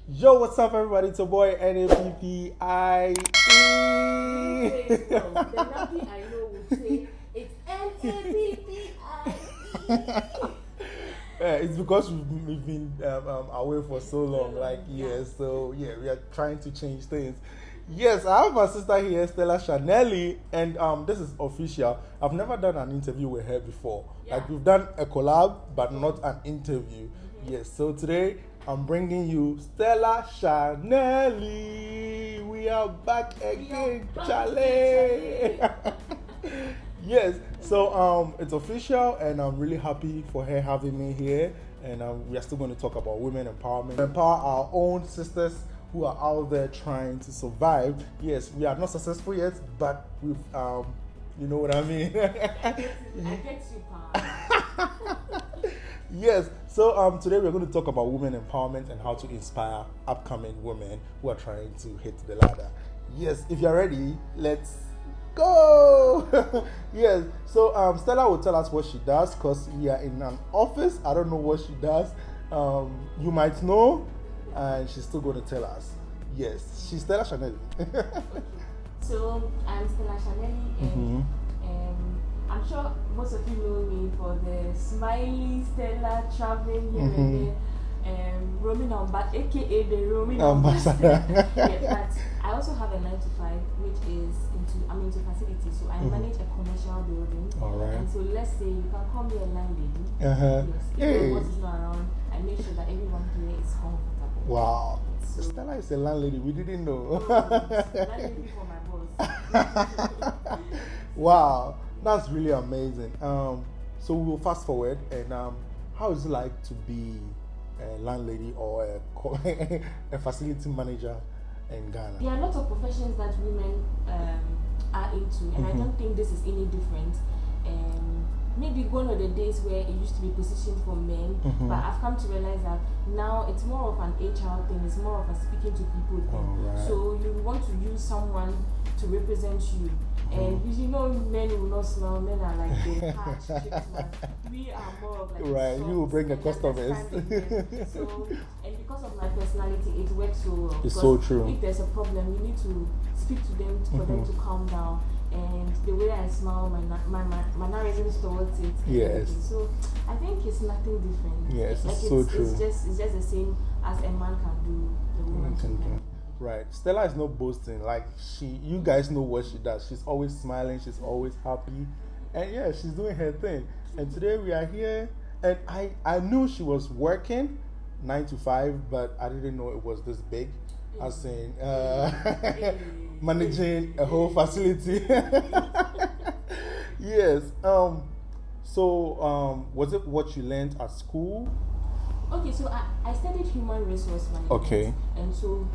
Yo, what's up, everybody? It's your boy NAPPIE. The nappie I know would say it's NAPPIE. It's because we've been away for so long, like years. So yeah, we are trying to change things. Yes, I have my sister here, Stella Shanelly, and this is official. I've never done an interview with her before. Yeah. Like we've done a collab, but not an interview. Yes, so today I'm bringing you Stella Shanelly. We are back again, Charlie. Yes, so it's official, and I'm really happy for her having me here. And we are still going to talk about women empowerment, empower our own sisters who are out there trying to survive. Yes, we are not successful yet, but we've you know what I mean. I get you, Pa. Yes, so today we're going to talk about women empowerment and how to inspire upcoming women who are trying to hit the ladder. Yes, if you're ready, let's go. Yes, so Stella will tell us what she does because we are in an office. I don't know what she does. You might know, and she's still going to tell us. Yes, she's Stella Shanelly. So I'm Stella Shanelly, and I'm sure most of you know me for the smiley Stella traveling here and there. Roaming on back, aka the roaming ambassador. Yeah, but I also have a 9 to 5, which is I'm into facilities. So I manage a commercial building. All right. And so let's say you can call me a landlady. Yes. If your boss is not around, I make sure that everyone here is comfortable. Wow. So, Stella is a landlady. We didn't know. landlady for my boss. Wow, that's really amazing. So we'll fast forward, and how is it like to be a landlady or a facility manager in Ghana? There are lots of professions that women are into, and I don't think this is any different. Maybe gone are the days where it used to be positioned for men, but I've come to realize that now it's more of an HR thing, it's more of a speaking to people thing. Right. So you want to use someone to represent you. And you know, men will not smell, men are like the harsh chicks, man. We are more of like Right, you will bring the customers. So, and because of my personality, it works so well. It's so true. If there's a problem, you need to speak to them for them to calm down. And the way I smile, my mannerisms towards it. Yes. So I think it's nothing different. Yes, like it's so true. It's just the same as a man can do, the woman can do. Right. Stella is not boasting. Like you guys know what she does. She's always smiling. She's always happy, and yeah, she's doing her thing. And today we are here, and I knew she was working 9 to 5, but I didn't know it was this big. As in managing a whole facility. Yes. So was it what you learned at school? Okay, so I studied human resource management. Okay. And so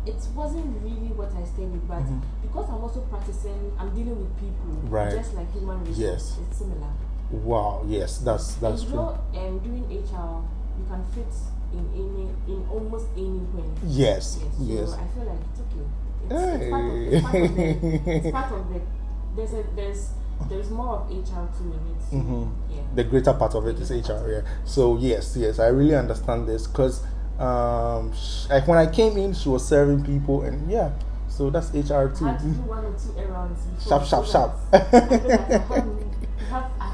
it wasn't really what I studied, but because I'm also practicing, I'm dealing with people, right, just like human resource. Yes. It's similar. Wow. Yes, that's and true. You know, doing HR, you can fit in almost anywhere. Yes. So Yes. I feel like it's okay. It's part of the. There's more of HR too in it. So, yeah. The greater part of it is HR. Yeah. So yes, I really understand this because like when I came in, she was serving people, and yeah, so that's HR too. I had to do 1 or 2 errands. Sharp. I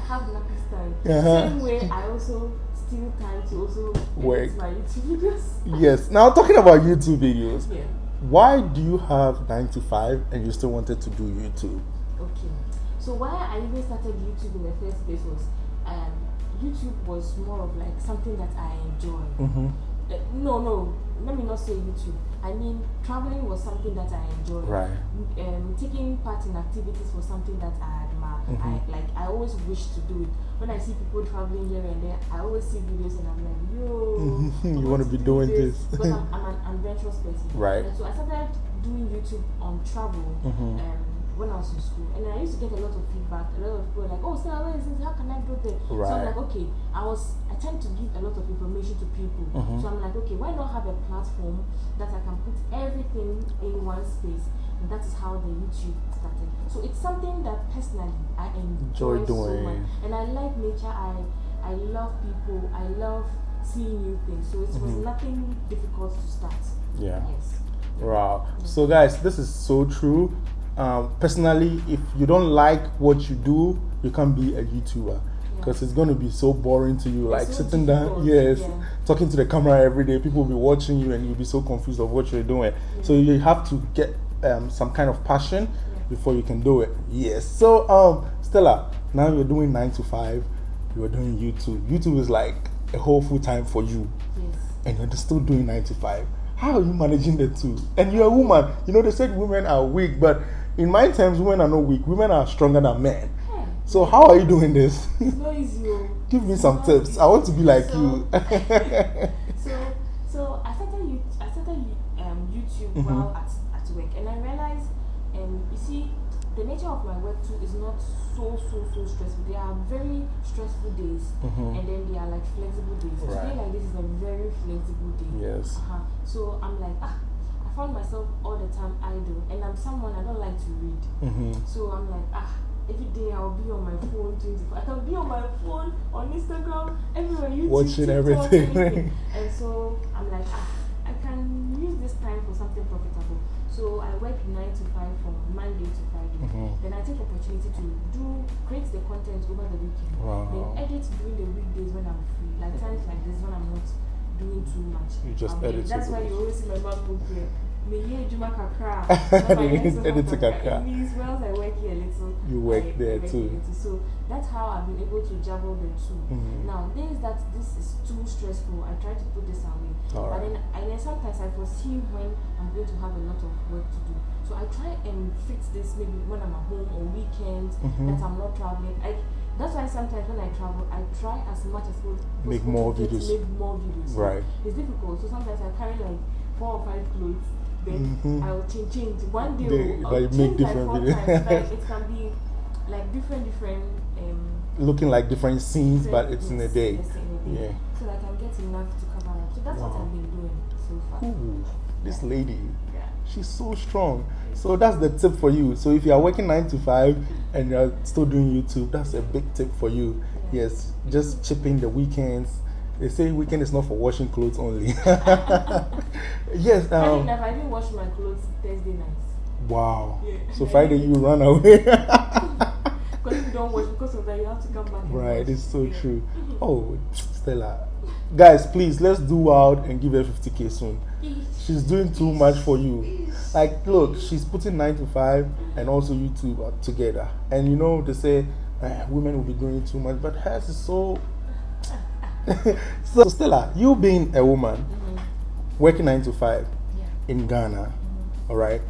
have nappy time. Same way, I also steal time to also work my YouTube videos. Yes. Now talking about YouTube videos, Yeah. Why do you have 9 to 5 and you still wanted to do YouTube? Okay. So why I even started YouTube in the first place was YouTube was more of like something that I enjoy. No, let me not say YouTube. I mean, traveling was something that I enjoy. Right. Taking part in activities was something that I admire. I always wish to do it. When I see people traveling here and there, I always see videos and I'm like, yo, you want to be doing this? Because I'm an adventurous person. Right. And so I started doing YouTube on travel. When I was in school, and I used to get a lot of feedback. A lot of people were like, "Oh, Sarah, where is this? How can I do this?" Right. So I'm like, "Okay." I tend to give a lot of information to people. So I'm like, "Okay, why not have a platform that I can put everything in one space?" And that is how the YouTube started. So it's something that personally I enjoy doing. so much, and I like nature. I love people. I love seeing new things. So it was nothing difficult to start. Yeah. Yes. Wow. So guys, this is so true. Personally, if you don't like what you do, you can't be a YouTuber. Because it's going to be so boring to you, like so sitting down, talking to the camera every day. People will be watching you and you'll be so confused of what you're doing. So you have to get some kind of passion before you can do it. Yes. So, Stella, now you're doing 9 to 5. You're doing YouTube. YouTube is like a whole full time for you. Yes. And you're still doing 9 to 5. How are you managing the two? And you're a woman. You know, they said women are weak, but in my terms, women are not weak. Women are stronger than men. So how are you doing this? It's not easy. Give me some tips. I want to be like you. so I started YouTube while at work, and I realized, you see, the nature of my work too is not so stressful. There are very stressful days, and then there are like flexible days. Today, like this is a very flexible day. Yes. So I'm like, I found myself all the time idle, and I'm someone I don't like to read. So I'm like, every day I'll be on my phone 24. I can be on my phone, on Instagram, everywhere, YouTube, watching TikTok, everything. And so I'm like, I can use this time for something profitable. So I work 9 to 5 from Monday to Friday. Then I take opportunity to create the content over the weekend. Then edit during the weekdays when I'm free. Like times like this when I'm not doing too much. You just edit. That's why you always see my MacBook here. It means once I work here a little, you work there too. So that's how I've been able to juggle the two. Now, days that this is too stressful, I try to put this away. But then sometimes I foresee when I'm going to have a lot of work to do. So I try and fix this maybe when I'm at home on weekends that I'm not traveling. That's why sometimes when I travel, I try as much as possible make more videos. Right. It's difficult. So sometimes I carry like 4 or 5 clothes. Then I will change. One day I'll make change different like 4 videos. times. Like it can be like different looking like different scenes, but it's in a day. Yeah. So that I can get enough to cover up. So that's what I've been doing so far. Ooh, this lady, she's so strong. So that's the tip for you. So if you are working 9 to 5 and you're still doing YouTube, that's a big tip for you. Yes, just chipping the weekends. They say weekend is not for washing clothes only. Yes. I didn't wash my clothes Thursday nights. Wow. So Friday you run away. Because if you don't wash, because of that, you have to come back. Right, it's so true. Oh, Stella. Guys, please, let's do out and give her 50K soon. She's doing too much for you. Like, look, she's putting 9 to 5 and also YouTube together. And you know, they say women will be doing too much, but hers is so... So Stella, you being a woman, working 9 to 5 in Ghana, all right,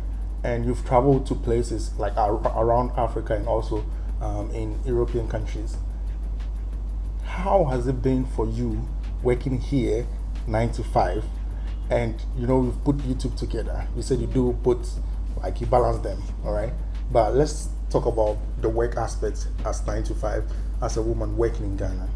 and you've traveled to places like around Africa and also in European countries. How has it been for you working here 9 to 5, and you know you've put YouTube together? You said you do put, like, you balance them, all right, but let's talk about the work aspect as 9 to 5 as a woman working in Ghana.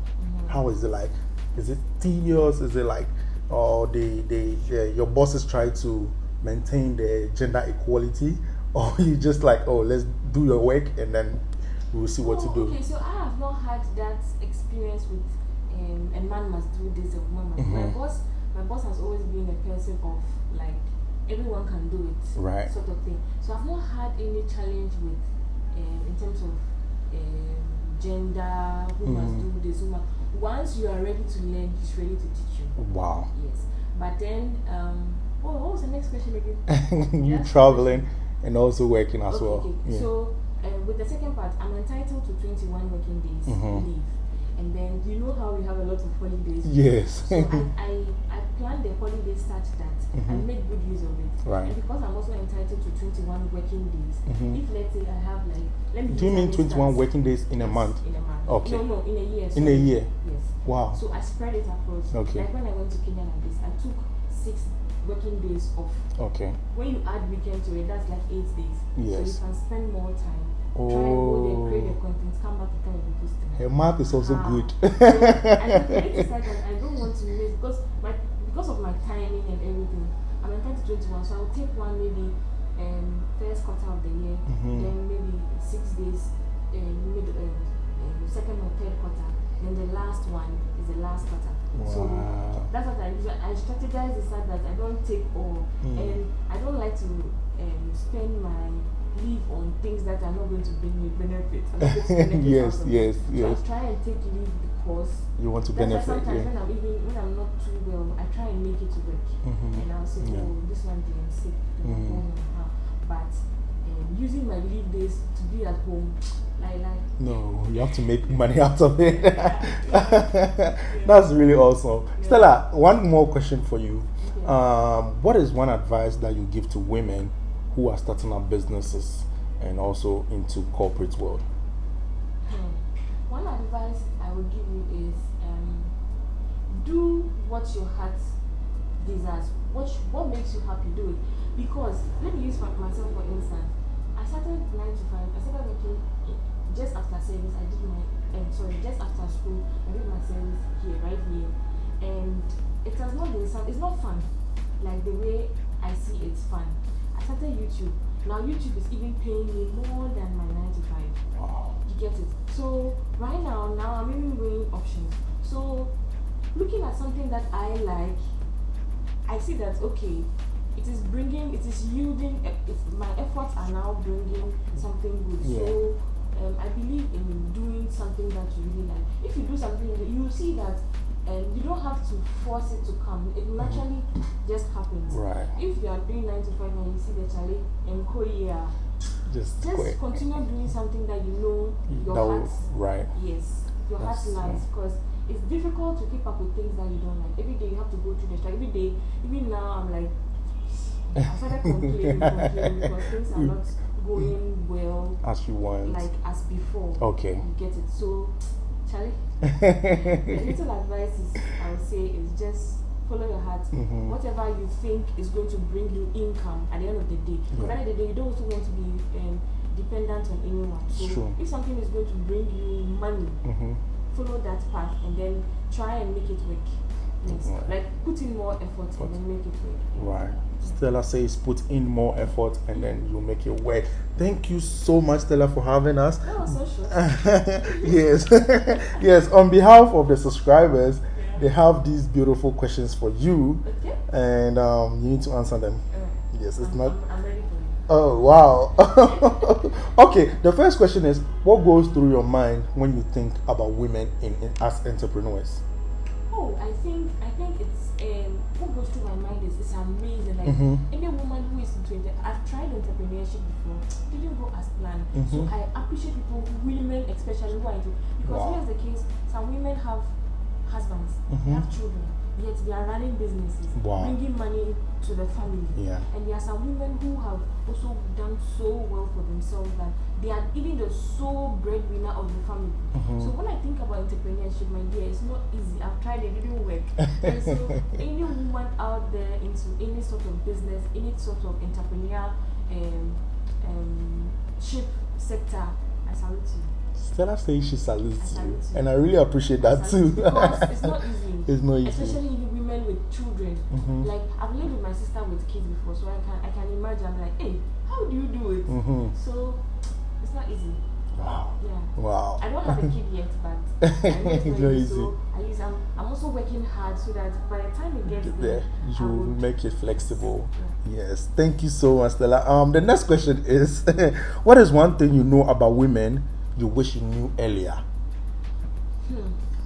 How is it like? Is it tedious? Is it like, your bosses try to maintain the gender equality, or you just like, let's do your work and then we'll see what to do? Okay, so I have not had that experience with a man must do this, a woman must. My boss has always been a person of like everyone can do it, right? Sort of thing. So I've not had any challenge with in terms of gender, who must do this, once you are ready to learn, he's ready to teach you. Wow. Yes. But then, what was the next question again? You traveling and also working as well. Okay. Yeah. So, with the second part, I'm entitled to 21 working days leave. And then, you know how we have a lot of holidays? Yes. So I planned the holiday such that I make good use of it. Right. And because I'm also entitled to 21 working days, if let's say I have like, let me do you mean 21 working days in a month? In a month. Okay. No, in a year. In a year? Yes. Wow. So I spread it across. Okay. Like when I went to Kenya like this, I took 6 working days off. Okay. When you add weekend to it, that's like 8 days. Yes. So you can spend more time. Try and go there, create the content, come back to tell you posting. Her math is also good. So I don't want to miss because of my timing and everything. I'm entitled to 21, so I'll take one maybe first quarter of the year, then maybe 6 days second or third quarter, then the last one is the last quarter. So that's what I use. I strategize this that I don't take all, and I don't like to spend my leave on things that are not going to bring me benefit. I'm not going to benefit yes. So I try and take leave because you want to that's benefit. why sometimes when I'm not too well, I try and make it to work, and I'll say, oh, this one day I'm sick, but using my leave days to be at home, no, you have to make money out of it. That's really awesome. Stella, one more question for you. What is one advice that you give to women who are starting up businesses and also into corporate world? One advice I would give you is do what your heart desires. What makes you happy, do it. Because let me use myself for instance. I started 9 to 5. I started working just after service. I did my just after school. I did my service right here, and it has not been it's not fun like the way I see it's fun. I started YouTube. Now YouTube is even paying me more than my 9 to 5. Wow. You get it? So right now I'm even weighing options. So looking at something that I like, I see that okay, it is yielding. My efforts are now bringing something good. Yeah. So I believe in doing something that you really like. If you do something, you see that you don't have to force it to come. It naturally just happens. Right. If you are doing 9 to 5 and you see the challenge and just continue doing something that you know your heart. Right. Yes, your heart lies, because it's difficult to keep up with things that you don't like. Every day you have to go through the struggle. Every day, even now, I'm like, I started complaining because things are not going well as you want, like as before. Okay. You get it. So, Charlie, the little advice I would say is just follow your heart. Whatever you think is going to bring you income at the end of the day. Because at the end of the day, you don't also want to be dependent on anyone. So, if something is going to bring you money, follow that path and then try and make it work. Yes. Like put in more effort and then make it work. Right. Stella says put in more effort and then you make it work. Thank you so much, Stella, for having us. That was so short. Yes. Yes, on behalf of the subscribers, they have these beautiful questions for you. Okay. And you need to answer them. Yes, it's not. I'm ready for you. Oh, wow. Okay, the first question is, what goes through your mind when you think about women as entrepreneurs? Oh, I think it's what goes through my mind is it's amazing. Like any woman who is into it, I've tried entrepreneurship before, didn't go as planned. So I appreciate people, women especially, who are into, because here's the case: some women have husbands, they have children, yet they are running businesses, bringing money to the family. And there are some women who have also done so well for themselves that they are even the sole breadwinner of the family. So when I think about entrepreneurship, my dear, it's not easy. I've tried, it didn't work. And so any woman out there into any sort of business, any sort of entrepreneurial ship sector, I salute you. Stella says she salutes you, and I really appreciate that too. Because it's not easy. It's not easy. Especially women with children. Like I've lived with my sister with kids before, so I can imagine. I'm like, hey, how do you do it? So it's not easy. Wow. Yeah. Wow. I don't have a kid yet, but I know it's not easy. So I'm also working hard so that by the time it gets there, you make it flexible. Yes. Thank you so much, Stella. The next question is, what is one thing you know about women you wish you knew earlier?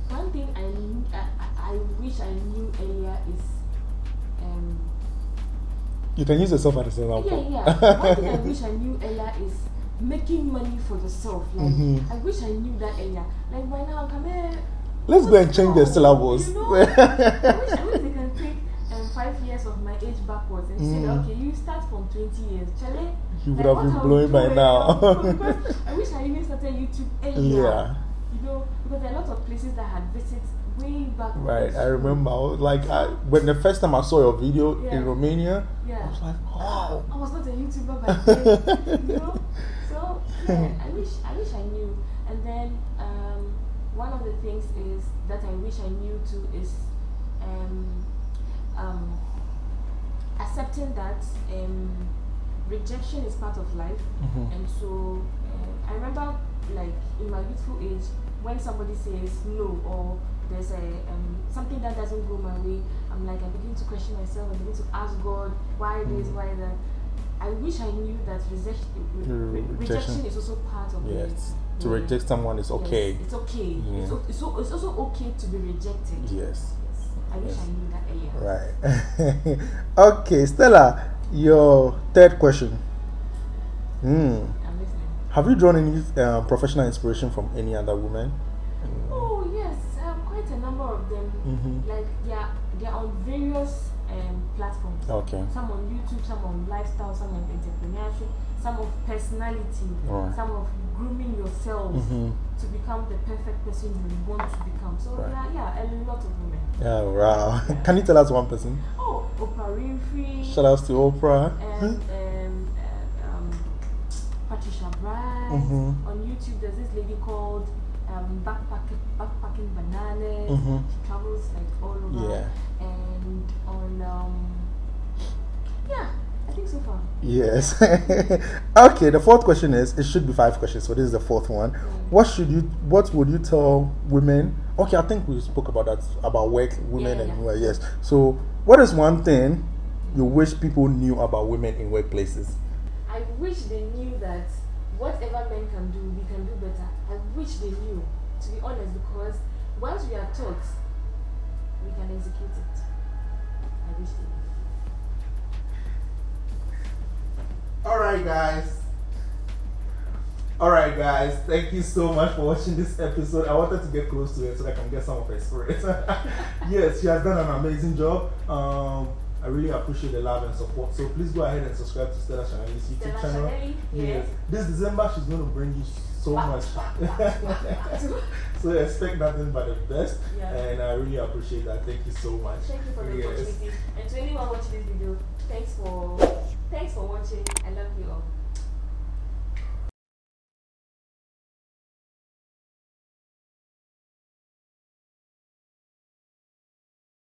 One thing I wish I knew earlier is you can use yourself as an example. One thing I wish I knew earlier is making money for yourself. Like I wish I knew that earlier. Like by now, come here. Let's go and change the syllabus. You know, I wish they can take 5 years of my age backwards and say, okay, you start from 20 years. Charlie, you would have been blowing by now. Because I wish I even started YouTube earlier. Yeah. You know, because there are lots of places that I had visited way back. Right, I remember. When the first time I saw your video in Romania, I was like, wow. I was not a YouTuber back then, you know. So I wish I knew. And then one of the things is that I wish I knew too is accepting that rejection is part of life. And so I remember, like in my youthful age, when somebody says no or there's a something that doesn't go my way, I begin to question myself. I begin to ask God, why this, why that. I wish I knew that rejection is also part of it. Yes. To reject someone is okay. Yes, it's okay. It's also okay to be rejected. Yes. I wish I knew that earlier. Right. Okay, Stella, your third question. I'm listening. Have you drawn any professional inspiration from any other woman? Oh yes, quite a number of them. Like they are on various platforms. Okay. Some on YouTube, some on lifestyle, some on entrepreneurship, some of personality, some of grooming yourself to become the perfect person you want to become. So a lot of women. Oh wow! Yeah. Can you tell us one person? Oh, Oprah Winfrey. Shout outs to Oprah. And Patricia Bright. On YouTube, there's this lady called Backpacking Bananas. She travels like all over. Yeah. And on I think so far. Yes. Okay, the fourth question is, it should be 5 questions, so this is the fourth one. What would you tell women? Okay, I think we spoke about that, about work, women and work, yes. So what is one thing you wish people knew about women in workplaces? I wish they knew that whatever men can do, we can do better. I wish they knew, to be honest, because once we are taught, we can execute it. I wish they knew. Alright guys, thank you so much for watching this episode. I wanted to get close to it so that I can get some of her spirit. Yes, she has done an amazing job. I really appreciate the love and support. So please go ahead and subscribe to Stella Shanelly's YouTube channel. Yes. This December she's going to bring you so much. So expect nothing but the best. And I really appreciate that. Thank you so much. Thank you for the opportunity. And to anyone watching this video, thanks for watching. I love you all.